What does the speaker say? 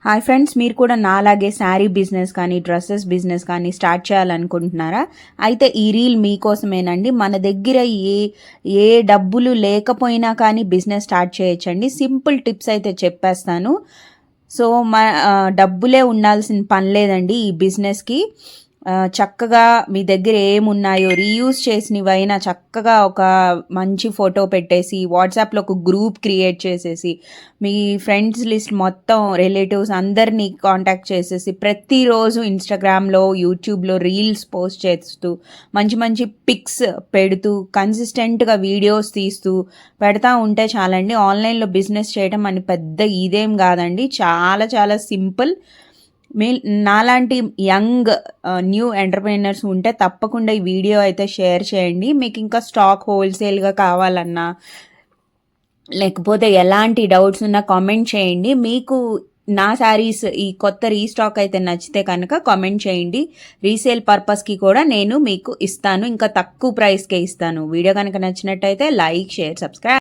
Hi friends, మీరు కూడా నాలాగే శారీ బిజినెస్ కానీ డ్రెస్సెస్ బిజినెస్ కానీ స్టార్ట్ చేయాలనుకుంటున్నారా? అయితే ఈ రీల్ మీకోసమేనండి. మన దగ్గర ఏ డబ్బులు లేకపోయినా కానీ బిజినెస్ స్టార్ట్ చేయొచ్చండి. సింపుల్ టిప్స్ అయితే చెప్పేస్తాను. సో డబ్బులే ఉండాల్సిన పని లేదండి ఈ బిజినెస్కి. చక్కగా మీ దగ్గర ఏమున్నాయో రీయూజ్ చేసినవైనా చక్కగా ఒక మంచి ఫోటో పెట్టేసి వాట్సాప్లో ఒక గ్రూప్ క్రియేట్ చేసేసి మీ ఫ్రెండ్స్ లిస్ట్ మొత్తం రిలేటివ్స్ అందరినీ కాంటాక్ట్ చేసేసి ప్రతిరోజు ఇన్స్టాగ్రామ్లో యూట్యూబ్లో రీల్స్ పోస్ట్ చేస్తూ మంచి మంచి పిక్స్ పెడుతూ కన్సిస్టెంట్గా వీడియోస్ తీస్తూ పెడతా ఉంటే చాలండి. ఆన్లైన్లో బిజినెస్ చేయడం అని పెద్ద ఇదేం కాదండి, చాలా చాలా సింపుల్. నాలాంటి యంగ్ న్యూ ఎంటర్‌ప్రెన్యూర్స్ ఉంటే తప్పకుండా ఈ వీడియో అయితే షేర్ చేయండి. మీకు ఇంకా స్టాక్ హోల్సేల్‌గా కావాలన్నా లేకపోతే ఎలాంటి డౌట్స్ ఉన్నా కామెంట్ చేయండి. మీకు నా శారీస్ ఈ కొత్త రీస్టాక్ అయితే నచ్చితే కనుక కామెంట్ చేయండి. రీసేల్ పర్పస్కి కూడా నేను మీకు ఇస్తాను, ఇంకా తక్కువ ప్రైస్కే ఇస్తాను. వీడియో కనుక నచ్చినట్టయితే లైక్, షేర్, సబ్స్క్రైబ్.